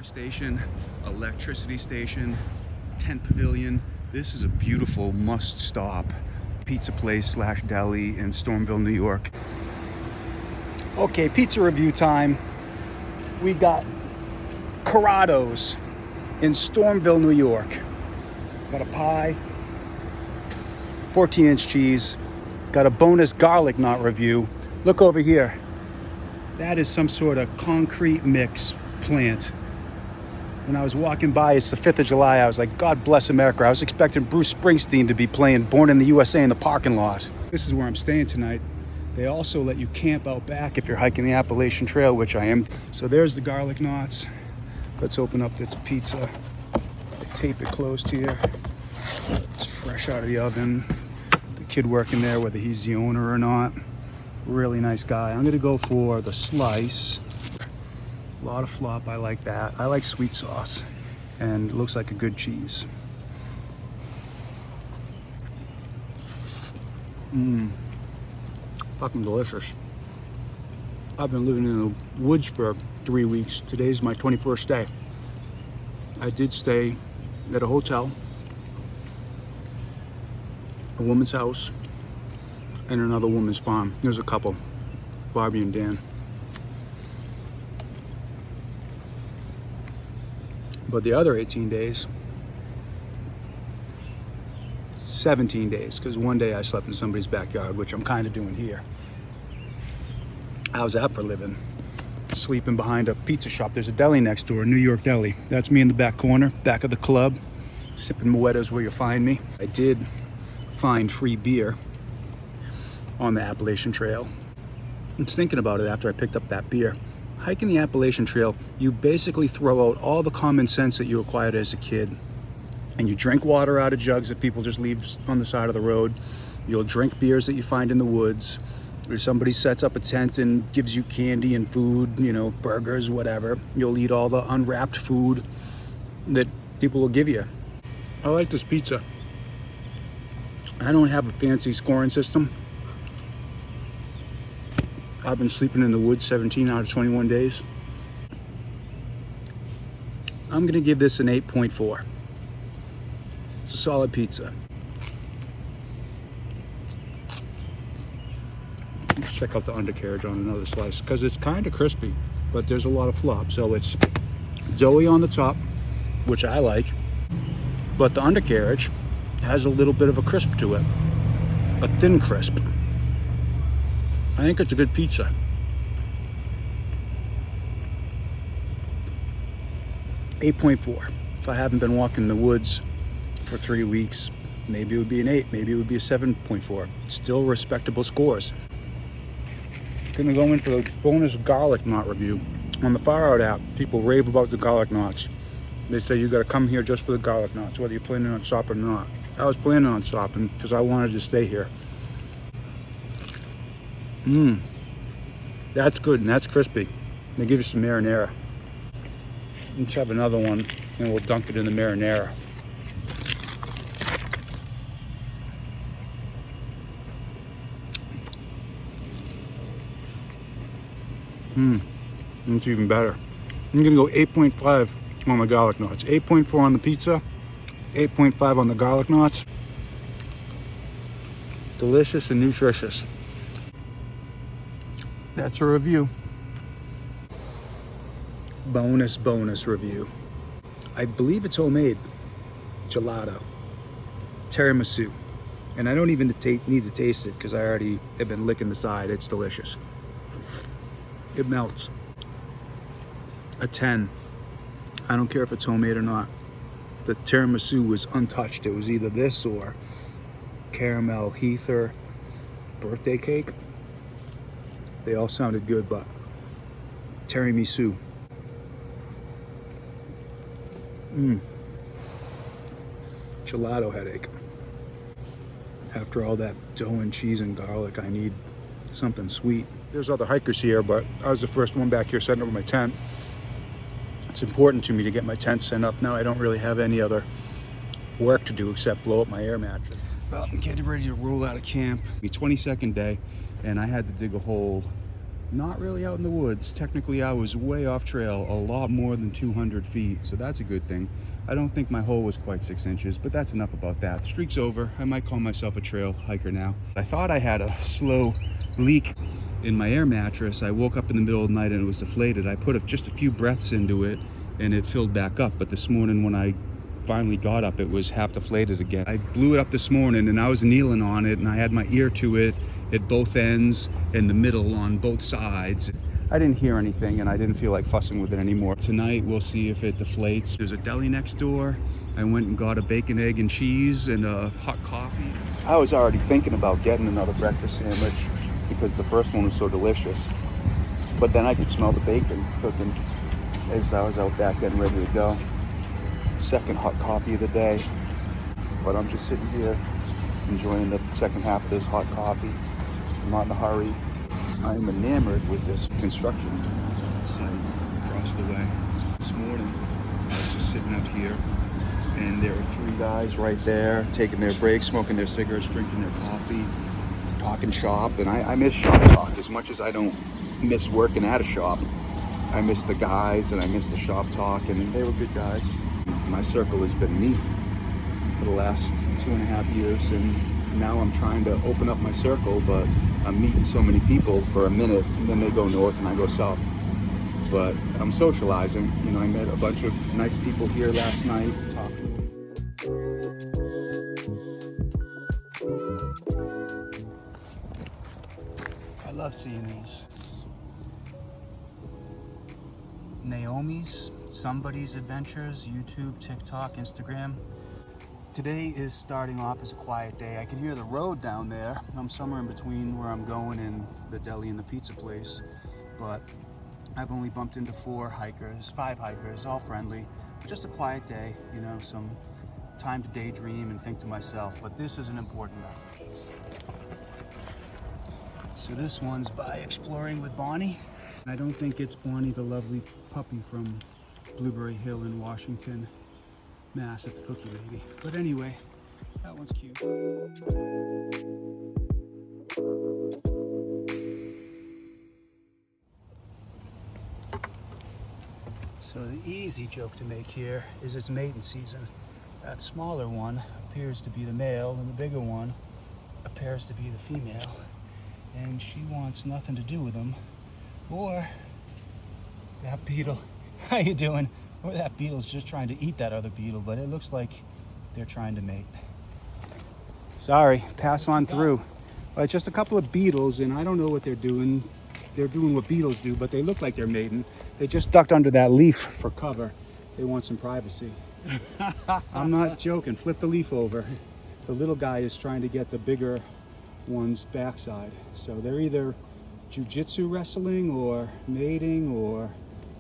Water station, electricity station, tent pavilion. This is a beautiful must-stop pizza place slash deli in Stormville, New York. Okay, pizza review time. We got Corrado's in Stormville, New York. Got a pie, 14-inch cheese. Got a bonus garlic knot review. Look over here. That is some sort of concrete mix plant. When I was walking by, it's the 5th of July, I was like, God bless America. I was expecting Bruce Springsteen to be playing Born in the USA in the parking lot. This is where I'm staying tonight. They also let you camp out back if you're hiking the Appalachian Trail, which I am. So there's the garlic knots. Let's open up this pizza. They tape it closed here. It's fresh out of the oven. The kid working there, whether he's the owner or not. Really nice guy. I'm gonna go for the slice. A lot of flop, I like that. I like sweet sauce, and it looks like a good cheese. Fucking delicious. I've been living in the woods for 3 weeks. Today's my 21st day. I did stay at a hotel, a woman's house, and another woman's farm. There's a couple, Barbie and Dan. But the other 18 days, 17 days, because one day I slept in somebody's backyard, which I'm kind of doing here. How's that for living? Sleeping behind a pizza shop. There's a deli next door, New York Deli. That's me in the back corner, back of the club, sipping Moetta's where you find me. I did find free beer on the Appalachian Trail. I was thinking about it after I picked up that beer. Hiking the Appalachian Trail, you basically throw out all the common sense that you acquired as a kid. And you drink water out of jugs that people just leave on the side of the road. You'll drink beers that you find in the woods. Or somebody sets up a tent and gives you candy and food, you know, burgers, whatever. You'll eat all the unwrapped food that people will give you. I like this pizza. I don't have a fancy scoring system. I've been sleeping in the woods 17 out of 21 days. I'm gonna give this an 8.4. It's a solid pizza. Let's check out the undercarriage on another slice, because it's kind of crispy, but there's a lot of flop. So it's doughy on the top, which I like, but the undercarriage has a little bit of a crisp to it, a thin crisp. I think it's a good pizza. $8.4. If I haven't been walking in the woods for 3 weeks, maybe it would be an 8, maybe it would be a 7.4. Still respectable scores. Gonna go in for the bonus garlic knot review. On the Far Out app, people rave about the garlic knots. They say you gotta come here just for the garlic knots, whether you're planning on stopping or not. I was planning on stopping because I wanted to stay here. That's good and that's crispy. They give you some marinara. Let's have another one and we'll dunk it in the marinara. That's even better. I'm gonna go 8.5 on the garlic knots. 8.4 on the pizza, 8.5 on the garlic knots. Delicious and nutritious. That's a review. Bonus review. I believe it's homemade. Gelato. Tiramisu. And I don't even need to taste it because I already have been licking the side. It's delicious. It melts. A 10. I don't care if it's homemade or not. The tiramisu was untouched. It was either this or caramel heath or birthday cake. They all sounded good, but tiramisu. Gelato headache. After all that dough and cheese and garlic, I need something sweet. There's other hikers here, but I was the first one back here setting up my tent. It's important to me to get my tent set up. Now I don't really have any other work to do except blow up my air mattress. Well, I'm getting ready to roll out of camp. The 22nd day, and I had to dig a hole not really out in the woods. Technically, I was way off trail, a lot more than 200 feet, so that's a good thing. I don't think my hole was quite 6 inches, but that's enough about that. Streak's over. I might call myself a trail hiker now. I thought I had a slow leak in my air mattress. I woke up in the middle of the night and it was deflated. I put just a few breaths into it and it filled back up, but this morning when I finally got up, it was half deflated again. I blew it up this morning and I was kneeling on it and I had my ear to it at both ends and the middle on both sides. I didn't hear anything and I didn't feel like fussing with it anymore. Tonight we'll see if it deflates. There's a deli next door. I went and got a bacon, egg, and cheese and a hot coffee. I was already thinking about getting another breakfast sandwich because the first one was so delicious. But then I could smell the bacon cooking as I was out back getting ready to go. Second hot coffee of the day. But I'm just sitting here enjoying the second half of this hot coffee. I'm not in a hurry. I am enamored with this construction site across the way. This morning, I was just sitting up here, and there were 3 guys right there taking their breaks, smoking their cigarettes, drinking their coffee, talking shop. And I miss shop talk as much as I don't miss working at a shop. I miss the guys and I miss the shop talk, and they were good guys. My circle has been me for the last 2.5 years, and now I'm trying to open up my circle, but I'm meeting so many people for a minute and then they go north and I go south. But I'm socializing. You know, I met a bunch of nice people here last night talking. I love seeing these. Naomi's, Somebody's Adventures, YouTube, TikTok, Instagram. Today is starting off as a quiet day. I can hear the road down there. I'm somewhere in between where I'm going and the deli and the pizza place, but I've only bumped into 5 hikers, all friendly. Just a quiet day, you know, some time to daydream and think to myself, but this is an important message. So this one's by Exploring with Bonnie. I don't think it's Bonnie, the lovely puppy from Blueberry Hill in Washington, Mass at the Cookie Lady. But anyway, that one's cute. So the easy joke to make here is it's mating season. That smaller one appears to be the male and the bigger one appears to be the female. And she wants nothing to do with them. Or that beetle, how you doing? Or that beetle's just trying to eat that other beetle, but it looks like they're trying to mate. Sorry, pass on through. Well, just a couple of beetles, and I don't know what they're doing. They're doing what beetles do, but they look like they're mating. They just ducked under that leaf for cover. They want some privacy. I'm not joking. Flip the leaf over. The little guy is trying to get the bigger one's backside. So they're either jiu-jitsu wrestling or mating, or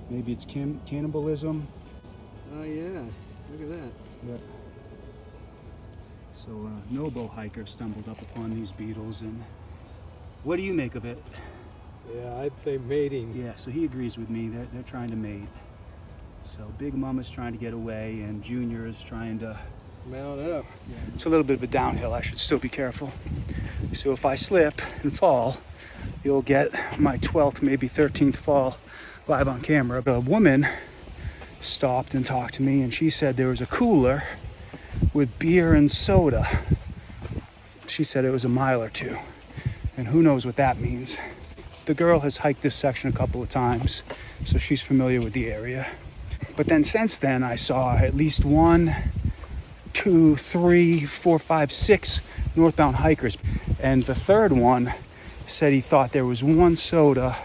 maybe it's cannibalism. Oh yeah, look at that. Yep. So a Nobo hiker stumbled up upon these beetles, and what do you make of it? Yeah, I'd say mating. Yeah, so he agrees with me. They're trying to mate. So Big Mama's trying to get away, and Junior is trying to Mount up. Yeah. It's a little bit of a downhill. I should still be careful. So if I slip and fall, you'll get my 12th, maybe 13th fall live on camera. A woman stopped and talked to me, and she said there was a cooler with beer and soda. She said it was a mile or 2, and who knows what that means. The girl has hiked this section a couple of times, so she's familiar with the area. But then since then, I saw at least 1, 2, 3, 4, 5, 6 northbound hikers. And the third one said he thought there was 1 soda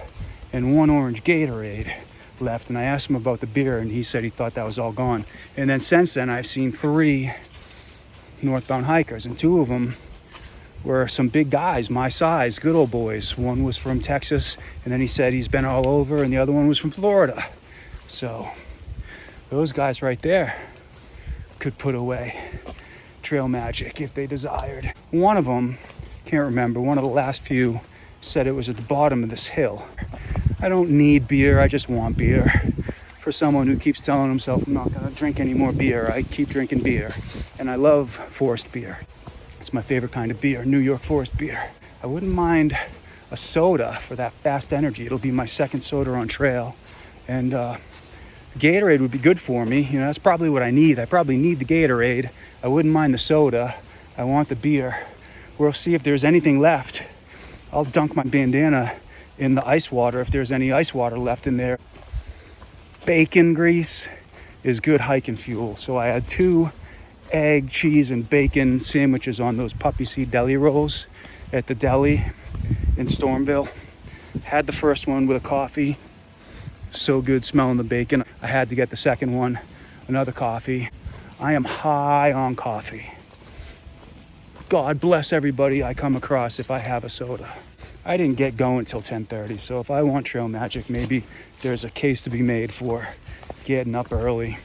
and 1 orange Gatorade left. And I asked him about the beer, and he said he thought that was all gone. And then since then, I've seen 3 northbound hikers, and 2 of them were some big guys, my size, good old boys. One was from Texas, and then he said he's been all over, and the other one was from Florida. So those guys right there could put away trail magic if they desired. One of them, can't remember, one of the last few said it was at the bottom of this hill. I don't need beer, I just want beer. For someone who keeps telling himself, I'm not gonna drink any more beer, I keep drinking beer. And I love forest beer. It's my favorite kind of beer, New York forest beer. I wouldn't mind a soda for that fast energy. It'll be my second soda on trail. And Gatorade would be good for me. You know, that's probably what I need. I probably need the Gatorade. I wouldn't mind the soda. I want the beer. We'll see if there's anything left. I'll dunk my bandana in the ice water if there's any ice water left in there. Bacon grease is good hiking fuel. So I had 2 egg, cheese, and bacon sandwiches on those puppy seed deli rolls at the deli in Stormville. Had the first one with a coffee. So good smelling the bacon. I had to get the second one, another coffee. I am high on coffee. God bless everybody I come across if I have a soda. I didn't get going till 10:30, so if I want trail magic, maybe there's a case to be made for getting up early.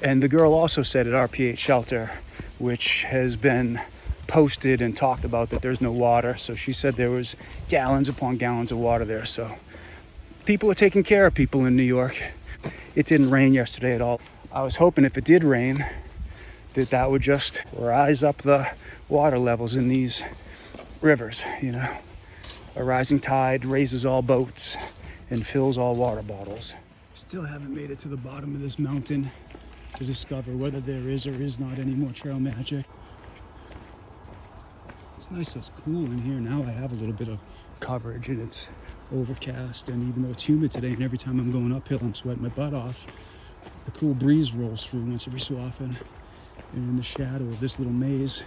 And the girl also said at RPH Shelter, which has been posted and talked about, that there's no water. So she said there was gallons upon gallons of water there. So people are taking care of people in New York. It didn't rain yesterday at all. I was hoping if it did rain, that would just rise up the water levels in these rivers, you know. A rising tide raises all boats and fills all water bottles. Still haven't made it to the bottom of this mountain to discover whether there is or is not any more trail magic. It's nice, so it's cool in here. Now I have a little bit of coverage and it's overcast, and even though it's humid today and every time I'm going uphill I'm sweating my butt off, the cool breeze rolls through once every so often, and in the shadow of this little maze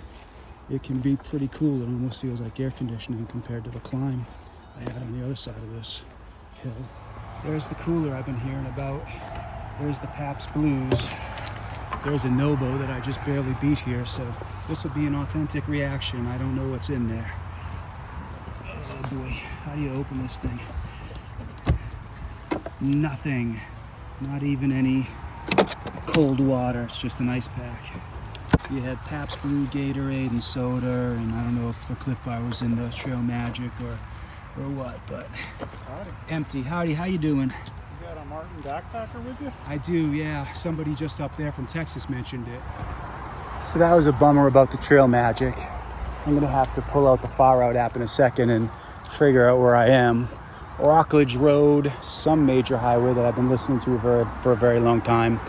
it can be pretty cool. It almost feels like air conditioning compared to the climb I had on the other side of this hill. There's the cooler I've been hearing about. There's the Pabst Blues. There's a Nobo that I just barely beat here, so this will be an authentic reaction. I don't know what's in there. Oh boy, how do you open this thing? Nothing. Not even any cold water. It's just an ice pack. You had Pabst Blue, Gatorade, and soda, and I don't know if the Cliff Bar was in the Trail Magic or what, but Howdy. empty. Howdy, how you doing? You got a Martin backpacker with you? I do, yeah. Somebody just up there from Texas mentioned it. So that was a bummer about the Trail Magic. I'm gonna have to pull out the Far Out app in a second and figure out where I am. Rockledge Road, some major highway that I've been listening to for a very long time.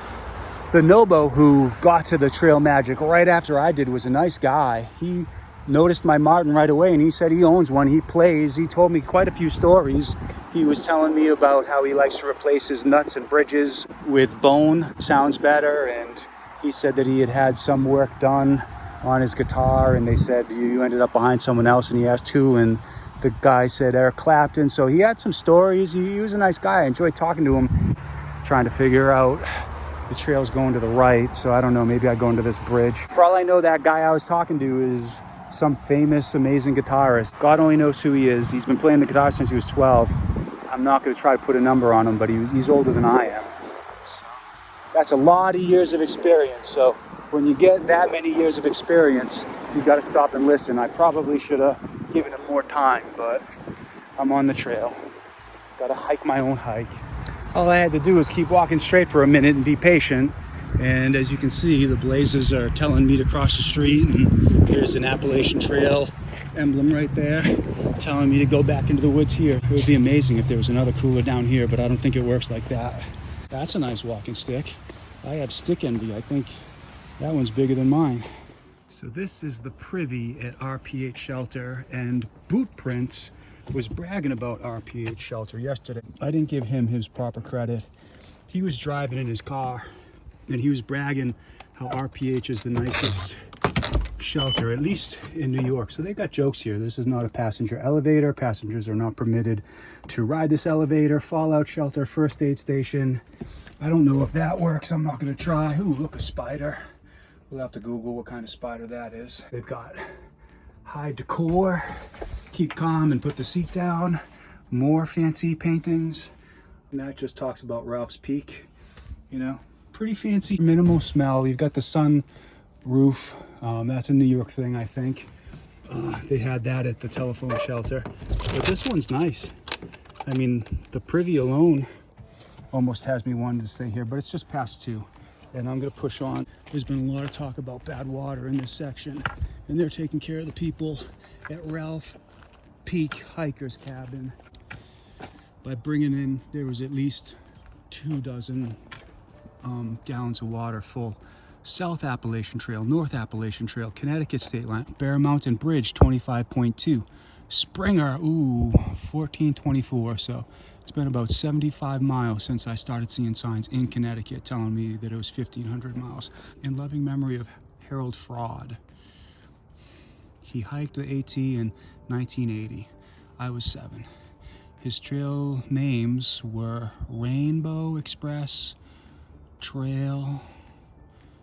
The Nobo who got to the Trail Magic right after I did was a nice guy. He noticed my Martin right away and he said he owns one, he plays. He told me quite a few stories. He was telling me about how he likes to replace his nuts and bridges with bone. Sounds better. And he said that he had some work done on his guitar and they said you ended up behind someone else, and he asked who, and the guy said Eric Clapton. So he had some stories. He was a nice guy. I enjoyed talking to him, trying to figure out the trail's going to the right, so I don't know, maybe I go into this bridge. For all I know, that guy I was talking to is some famous, amazing guitarist. God only knows who he is. He's been playing the guitar since he was 12. I'm not going to try to put a number on him, but he's older than I am. So that's a lot of years of experience. So when you get that many years of experience, you got to stop and listen. I probably should have given him more time, but I'm on the trail. Got to hike my own hike. All I had to do was keep walking straight for a minute and be patient. And as you can see, the blazes are telling me to cross the street, and there's an Appalachian Trail emblem right there telling me to go back into the woods here. It would be amazing if there was another cooler down here, but I don't think it works like that. That's a nice walking stick. I have stick envy. I think that one's bigger than mine. So this is the privy at RPH Shelter, and Bootprints was bragging about RPH Shelter yesterday. I didn't give him his proper credit. He was driving in his car and he was bragging how RPH is the nicest shelter, at least in New York. So they got jokes here. This is not a passenger elevator. Passengers are not permitted to ride this elevator. Fallout shelter, first aid station. I don't know if that works. I'm not gonna try. Ooh, look, a spider. We'll have to Google what kind of spider that is. They've got high decor, keep calm and put the seat down, more fancy paintings. And that just talks about Ralph's Peak, you know, pretty fancy, minimal smell. You've got the sun roof. That's a New York thing, I think. They had that at the telephone shelter, but this one's nice. I mean, the privy alone almost has me wanting to stay here, but it's just past 2. And I'm gonna push on. There's been a lot of talk about bad water in this section, and they're taking care of the people at Ralph peak hiker's cabin by bringing in, there was at least 24 gallons of water full. South Appalachian Trail, North Appalachian Trail, Connecticut State Line, Bear Mountain Bridge 25.2, Springer, 1424. So it's been about 75 miles since I started seeing signs in Connecticut telling me that it was 1,500 miles. In loving memory of Harold Fraud. He hiked the AT in 1980. I was 7. His trail names were Rainbow Express Trail.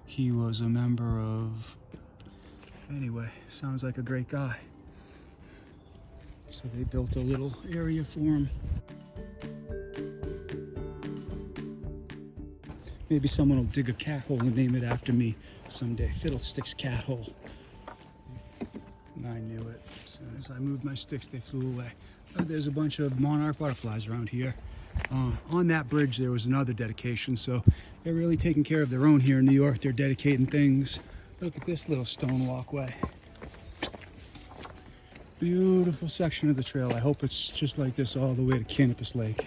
He was a member of, anyway, sounds like a great guy. So they built a little area for him. Maybe someone will dig a cat hole and name it after me someday. Fiddlesticks Cat Hole. And I knew it. As soon as I moved my sticks, they flew away. There's a bunch of monarch butterflies around here. On that bridge, there was another dedication, so they're really taking care of their own here in New York. They're dedicating things. Look at this little stone walkway. Beautiful section of the trail. I hope it's just like this all the way to Canopus Lake.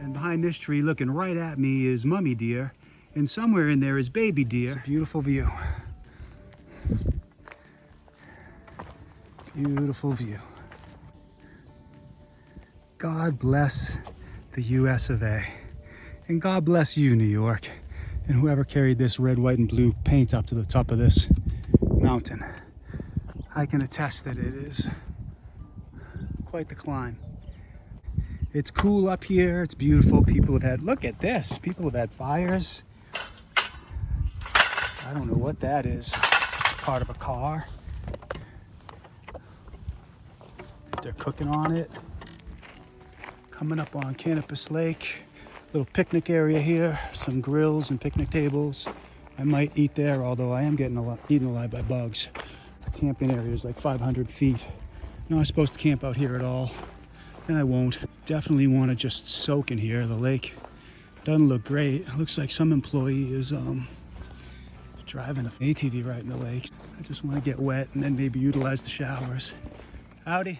And behind this tree, looking right at me, is mummy deer. And somewhere in there is baby deer. It's a beautiful view. Beautiful view. God bless the US of A. And God bless you, New York. And whoever carried this red, white, and blue paint up to the top of this mountain. I can attest that it is quite the climb. It's cool up here. It's beautiful. People have had, look at this. People have had fires. I don't know what that is. Part of a car. They're cooking on it. Coming up on Canopus Lake. Little picnic area here. Some grills and picnic tables. I might eat there, although I am getting eaten alive by bugs. The camping area is like 500 feet. Not supposed to camp out here at all. And I won't. Definitely want to just soak in here. The lake doesn't look great. It looks like some employee is driving an ATV right in the lake. I just want to get wet and then maybe utilize the showers. Howdy.